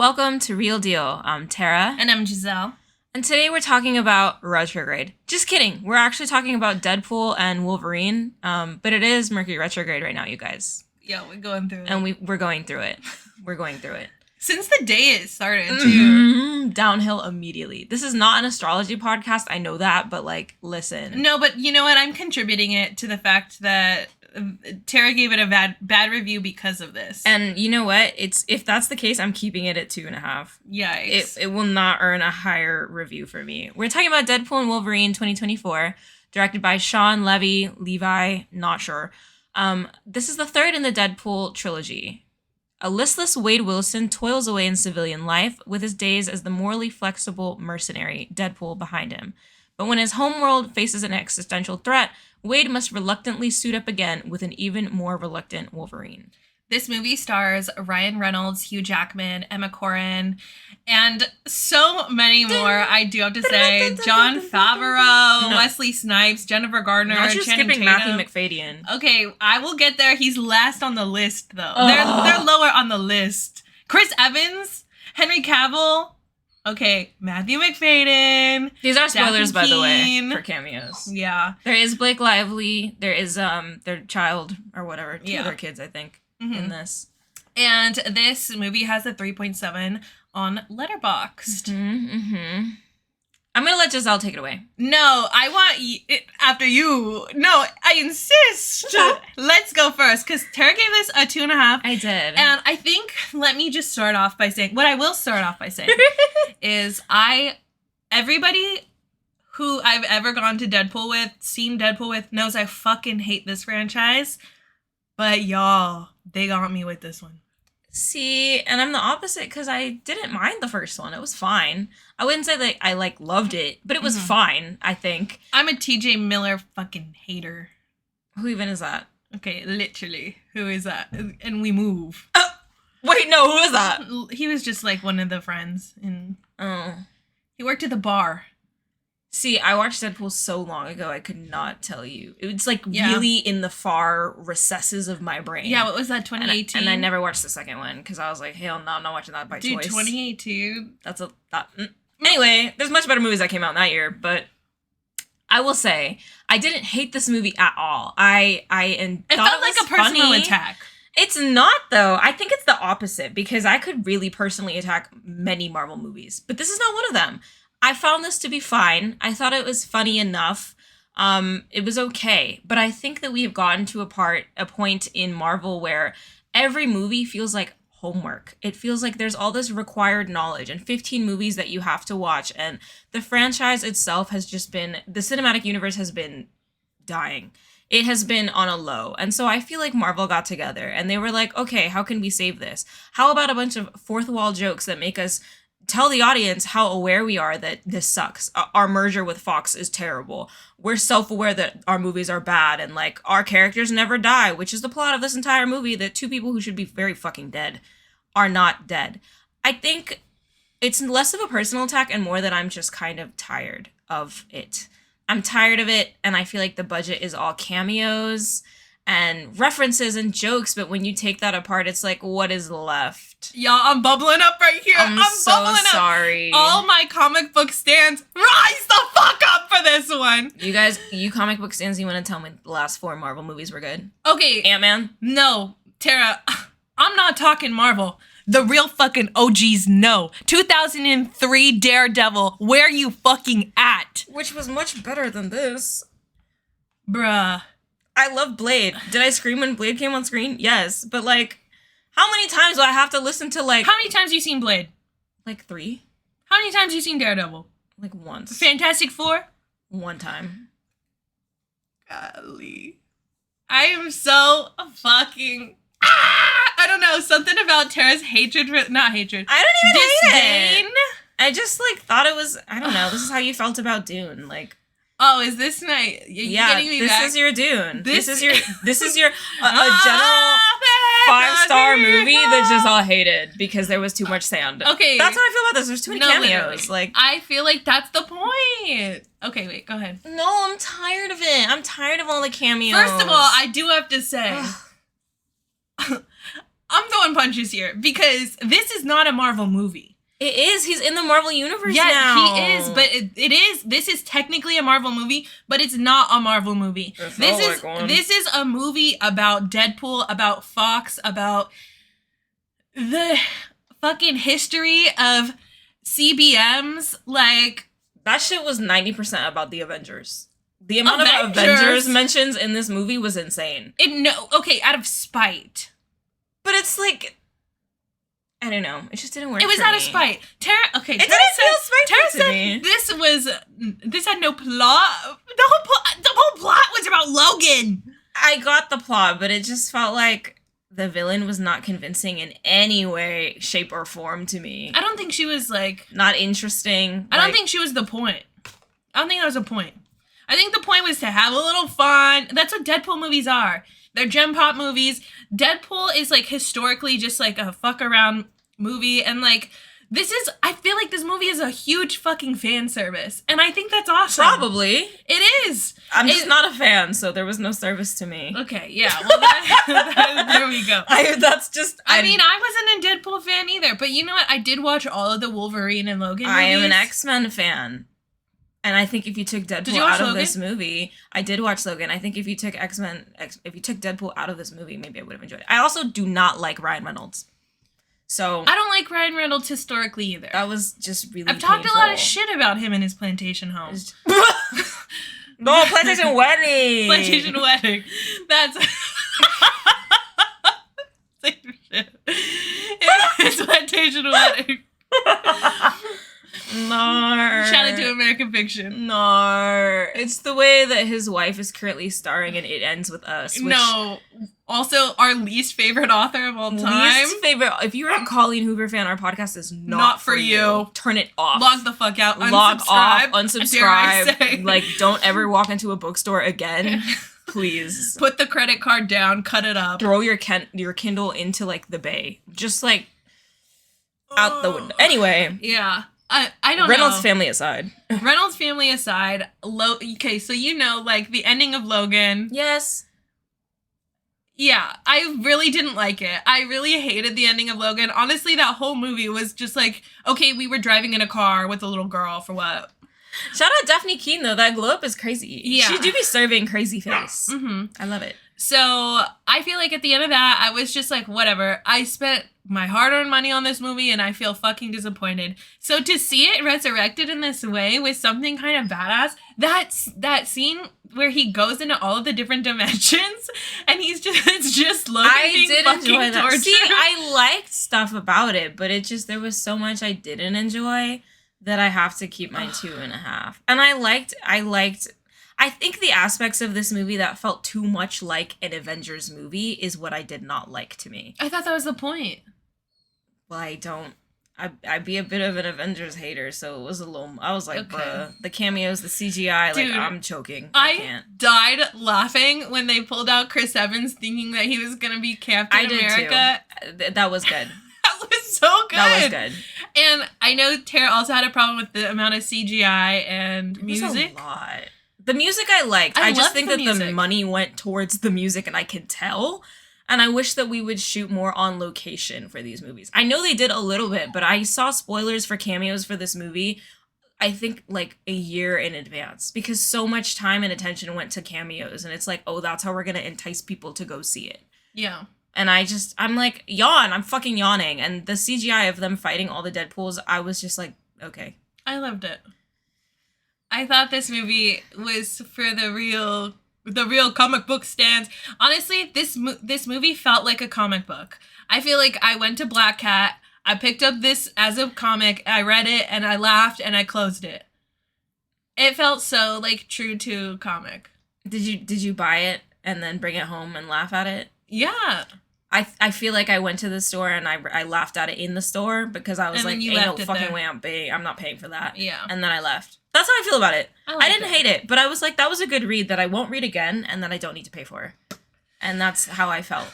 Welcome to Real Deal. I'm Terra. And I'm Jazelle. And today we're talking about retrograde. Just kidding. We're actually talking about Deadpool and Wolverine. But it is Mercury retrograde right now, you guys. Yeah, we're going through it. And we're going through it. We're going through it. Since the day it started, too. Downhill immediately. This is not an astrology podcast. I know that, but listen. No, but you know what? I'm contributing it to the fact that Terra gave it a bad review because of this. And you know what? If that's the case, I'm keeping it at 2.5. Yikes. It will not earn a higher review for me. We're talking about Deadpool and Wolverine 2024, directed by Sean Levi, not sure. This is the third in the Deadpool trilogy. A listless Wade Wilson toils away in civilian life with his days as the morally flexible mercenary, Deadpool, behind him. But when his homeworld faces an existential threat, Wade must reluctantly suit up again with an even more reluctant Wolverine. This movie stars Ryan Reynolds, Hugh Jackman, Emma Corrin, and so many more. I do have to say, Jon Favreau, Wesley Snipes, Jennifer Gardner, Not just Channing skipping Tatum. Matthew McFadyen. Okay, I will get there. He's last on the list, though. They're lower on the list. Chris Evans, Henry Cavill. Okay, Matthew McFadyen. These are spoilers, by the way, Keen. for cameos. Yeah. There is Blake Lively. There is their child or whatever, two of their kids, I think, in this. And this movie has a 3.7 on Letterboxd. I'm gonna let Jazelle take it away. No, I want after you. No, I insist. Let's go first, because Tara gave this a 2.5. I did. And I think, let me just start off by saying, what I will start off by saying is everybody who I've ever gone to Deadpool with, seen Deadpool with, knows I fucking hate this franchise. But y'all, they got me with this one. See, and I'm the opposite because I didn't mind the first one. It was fine. I wouldn't say I loved it, but it was fine, I think. I'm a TJ Miller fucking hater. Who even is that? Okay, literally. Who is that? And we move. Wait, no, who is that? He was just like one of the friends. He worked at the bar. See, I watched Deadpool so long ago, I could not tell you. It was really in the far recesses of my brain. Yeah, what was that, 2018? And I never watched the second one because I was like, hell no, I'm not watching that by choice. Dude, 2018? Anyway, there's much better movies that came out in that year, but I will say, I didn't hate this movie at all. It felt like a personal attack. It's not, though. I think it's the opposite because I could really personally attack many Marvel movies, but this is not one of them. I found this to be fine. I thought it was funny enough. It was okay. But I think that we have gotten to a point in Marvel where every movie feels like homework. It feels like there's all this required knowledge and 15 movies that you have to watch. And the franchise itself has just been, the cinematic universe has been dying. It has been on a low. And so I feel like Marvel got together and they were like, okay, how can we save this? How about a bunch of fourth wall jokes that make us tell the audience how aware we are that this sucks. Our merger with Fox is terrible. We're self-aware that our movies are bad and our characters never die, which is the plot of this entire movie, that two people who should be very fucking dead are not dead. I think it's less of a personal attack and more that I'm just kind of tired of it. I'm tired of it, and I feel like the budget is all cameos and references and jokes, but when you take that apart, it's like, what is left? Y'all, I'm bubbling up right here. I'm so bubbling sorry. Up. All my comic book stands, rise the fuck up for this one. You guys, you comic book stands, you want to tell me the last 4 Marvel movies were good? Okay. Ant-Man? No, Tara, I'm not talking Marvel. The real fucking OGs know. 2003 Daredevil, where you fucking at? Which was much better than this. Bruh. I love Blade. Did I scream when Blade came on screen? Yes. But how many times do I have to listen to How many times you seen Blade? 3. How many times you seen Daredevil? Once. Fantastic Four? 1 time. Golly. I am so fucking... I don't know. Something about Tara's hatred for... Not hatred. I don't even disdain. hate it. I just thought it was... I don't know. This is how you felt about Dune. Oh, is this night? This is your Dune. This is your a general 5-star movie that just all hated because there was too much sand. Okay. That's how I feel about this. There's too many cameos. Literally. I feel like that's the point. Okay, wait, go ahead. No, I'm tired of it. I'm tired of all the cameos. First of all, I do have to say, I'm throwing punches here because this is not a Marvel movie. It is. He's in the Marvel universe now. Yeah, he is, but it is. This is technically a Marvel movie, but it's not a Marvel movie. This is a movie about Deadpool, about Fox, about the fucking history of CBMs. Like, that shit was 90% about the Avengers. The amount of Avengers mentions in this movie was insane. Out of spite. But it's like, I don't know. It just didn't work. It was out of spite. Tara didn't feel spiteful to me. This had no plot. The whole plot was about Logan. I got the plot, but it just felt like the villain was not convincing in any way, shape, or form to me. I don't think she was like not interesting. I don't think she was the point. I don't think that was the point. I think the point was to have a little fun. That's what Deadpool movies are. They're gem pop movies. Deadpool is like historically just like a fuck around movie. And like, I feel like this movie is a huge fucking fan service. And I think that's awesome. Probably. It is. I'm just not a fan, so there was no service to me. Okay, yeah. Well, there we go. I wasn't a Deadpool fan either. But you know what? I did watch all of the Wolverine and Logan movies. I am an X-Men fan. And I think if you took Deadpool out of this movie, I did watch Logan. I think if you took if you took Deadpool out of this movie, maybe I would have enjoyed it. I also do not like Ryan Reynolds. So I don't like Ryan Reynolds historically either. That was just really I've talked a lot of shit about him in his plantation home. No, plantation wedding. Plantation wedding. That's same shit. It's plantation wedding. No. Shout out to American Fiction. No. It's the way that his wife is currently starring in It Ends With Us. No. Also, our least favorite author of all time. Least favorite. If you're a Colleen Hoover fan, our podcast is not for you. Turn it off. Log the fuck out. Log off. Unsubscribe. Like, don't ever walk into a bookstore again. Please. Put the credit card down. Cut it up. Throw your Kindle into, like, the bay. Just, like, out the window. Anyway. Yeah. I don't know. Reynolds family aside. Reynolds family aside. Okay, so like, the ending of Logan. Yes. Yeah, I really didn't like it. I really hated the ending of Logan. Honestly, that whole movie was just like, okay, we were driving in a car with a little girl for what? Shout out Daphne Keane, though. That glow up is crazy. Yeah. She do be serving crazy face. Mm-hmm. I love it. So I feel like at the end of that, I was just like, whatever. I spent my hard-earned money on this movie, and I feel fucking disappointed. So to see it resurrected in this way with something kind of badass, that scene where he goes into all of the different dimensions, and it's just Logan being fucking enjoy that. Tortured. See, I liked stuff about it, but there was so much I didn't enjoy that I have to keep my 2.5. And I think the aspects of this movie that felt too much like an Avengers movie is what I did not like to me. I thought that was the point. Well, I'd be a bit of an Avengers hater, so it was a little, I was like, bruh, the cameos, the CGI, dude, like, I'm choking. I can't. Died laughing when they pulled out Chris Evans thinking that he was going to be Captain America. Did too. That was good. That was so good. That was good. And I know Tara also had a problem with the amount of CGI and music. It was a lot. The music I liked. I just think that the money went towards the music, and I could tell. And I wish that we would shoot more on location for these movies. I know they did a little bit, but I saw spoilers for cameos for this movie, I think, like, a year in advance. Because so much time and attention went to cameos. And it's like, oh, that's how we're going to entice people to go see it. Yeah. And I'm like, yawn. I'm fucking yawning. And the CGI of them fighting all the Deadpools, I was just like, okay. I loved it. I thought this movie was for the real comic book stands. Honestly, this movie felt like a comic book. I feel like I went to Black Cat, I picked up this as a comic, I read it, and I laughed, and I closed it. It felt so, like, true to comic. Did you buy it and then bring it home and laugh at it? Yeah. I feel like I went to the store and I laughed at it in the store because I was like, ain't no fucking way I'm not paying for that. Yeah. And then I left. That's how I feel about it. I didn't hate it, but I was like, that was a good read that I won't read again and that I don't need to pay for. And that's how I felt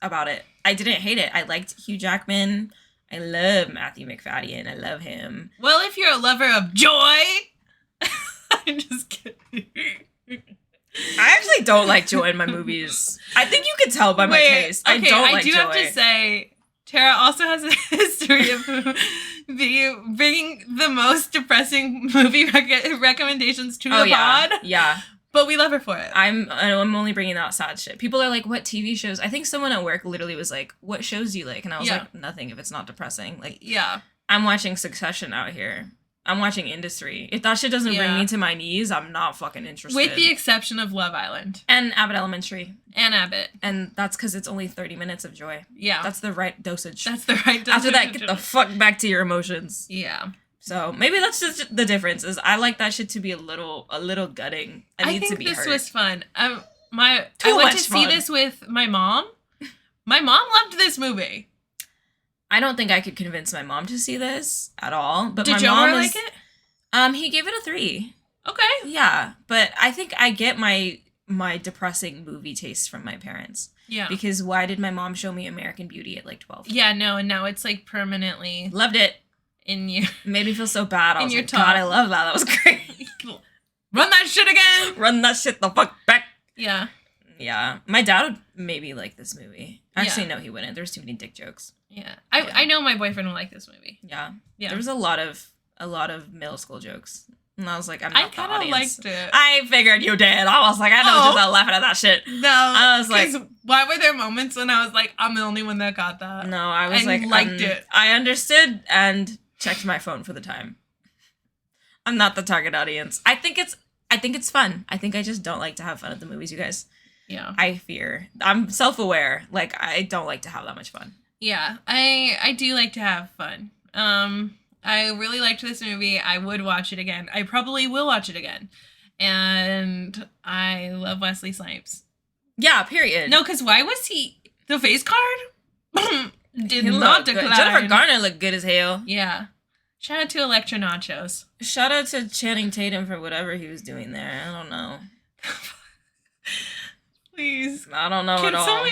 about it. I didn't hate it. I liked Hugh Jackman. I love Matthew McFadden. I love him. Well, if you're a lover of joy, I'm just kidding. I actually don't like joy in my movies. I think you can tell by my taste. Okay, I don't like joy. joy. I do have to say, Tara also has a history of bringing the most depressing movie recommendations to the pod. Yeah. But we love her for it. I'm only bringing out sad shit. People are like, what TV shows? I think someone at work literally was like, what shows do you like? And I was like, nothing if it's not depressing. Like, yeah. I'm watching Succession out here. I'm watching Industry. If that shit doesn't bring me to my knees, I'm not fucking interested. With the exception of Love Island. And Abbott Elementary. And Abbott. And that's because it's only 30 minutes of joy. Yeah. That's the right dosage. After that, get the fuck back to your emotions. Yeah. So maybe that's just the difference. Is I like that shit to be a little gutting. I think this hurt. was fun. I went to see this with my mom. My mom loved this movie. I don't think I could convince my mom to see this at all. But Did my mom like it? He gave it a 3. Okay. Yeah, but I think I get my depressing movie taste from my parents. Yeah. Because why did my mom show me American Beauty at like 12? Yeah, no, and now it's like permanently loved it. In your made me feel so bad. I was like, top. God, I love that. That was great. Run that shit again. Run that shit the fuck back. Yeah. Yeah. My dad would maybe like this movie. Actually, no, he wouldn't. There's too many dick jokes. Yeah. I know my boyfriend will like this movie. Yeah. Yeah. There was a lot of middle school jokes. And I was like, I'm not the audience. I kind of liked it. I figured you did. I was like, I know just laughing at that shit. No. I was like, why were there moments when I was like, I'm the only one that got that? No, I was liked it. I understood and checked my phone for the time. I'm not the target audience. I think it's fun. I think I just don't like to have fun at the movies, you guys. Yeah. I'm self-aware. Like, I don't like to have that much fun. Yeah. I do like to have fun. I really liked this movie. I would watch it again. I probably will watch it again. And I love Wesley Snipes. Yeah, period. No, because why was he... The face card? Did not decline. Jennifer Garner looked good as hell. Yeah. Shout out to Electra Nachos. Shout out to Channing Tatum for whatever he was doing there. I don't know. Please. I don't know at all.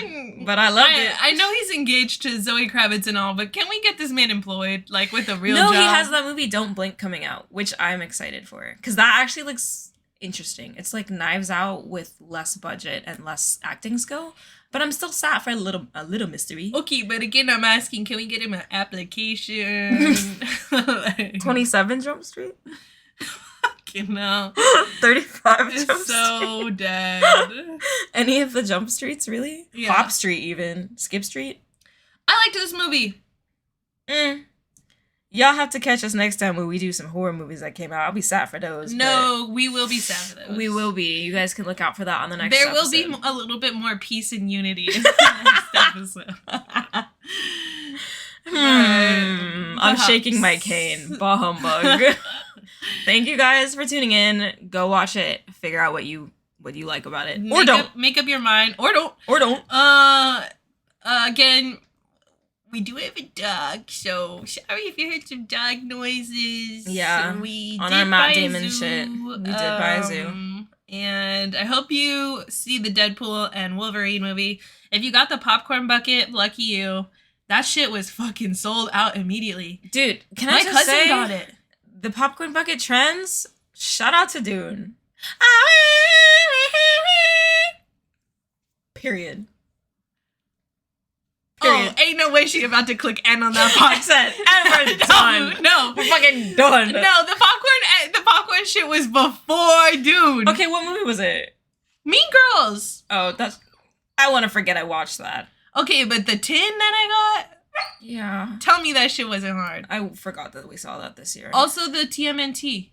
But I loved it. I know he's engaged to Zoe Kravitz and all, but can we get this man employed, like, with a real job? No, he has that movie Don't Blink coming out, which I'm excited for. Because that actually looks interesting. It's like Knives Out with less budget and less acting skill. But I'm still sad for a little mystery. Okay, but again, I'm asking, can we get him an application? 27 Jump Street? You know, 35 Jump Street. So dead. Any of the Jump Streets, really? Yeah. Hop Street, even. Skip Street? I liked this movie. Y'all have to catch us next time when we do some horror movies that came out. I'll be sad for those. No, we will be sad for those. We will be. You guys can look out for that on the next episode. episode. There will be a little bit more peace and unity in the next episode. I'm shaking my cane. Bah humbug. Thank you guys for tuning in. Go watch it. Figure out what you like about it. Or don't. Make up your mind. Or don't. Or don't. Again, we do have a dog, so sorry if you heard some dog noises. Yeah. We on did our Matt buy Damon a zoo. shit. We did buy a zoo. And I hope you see the Deadpool and Wolverine movie. If you got the popcorn bucket, lucky you. That shit was fucking sold out immediately. Dude, can My I just cousin say, got it. The popcorn bucket trends, shout out to Dune. Period. Oh, ain't no way she about to click end on that podcast. And we're done. No, we're fucking done. No, the popcorn shit was before Dune. Okay, what movie was it? Mean Girls. Oh, I want to forget I watched that. Okay, but the tin that I got. Yeah. Tell me that shit wasn't hard. I forgot that we saw that this year. Also, the TMNT.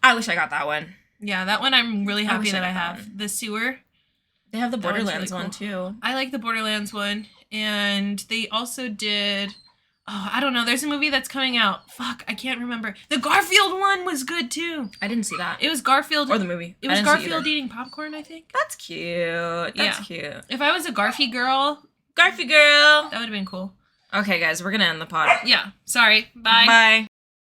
I wish I got that one. Yeah, that one I'm really happy that I have. The sewer. They have the Borderlands really one too. I like the Borderlands one. And they also did... Oh, I don't know. There's a movie that's coming out. Fuck, I can't remember. The Garfield one was good too. I didn't see that. It was Garfield. Or the movie. It was Garfield eating popcorn, I think. That's cute. That's cute. If I was a Garfy girl... Garfy girl! That would have been cool. Okay, guys, we're gonna end the pod. Yeah. Sorry. Bye. Bye.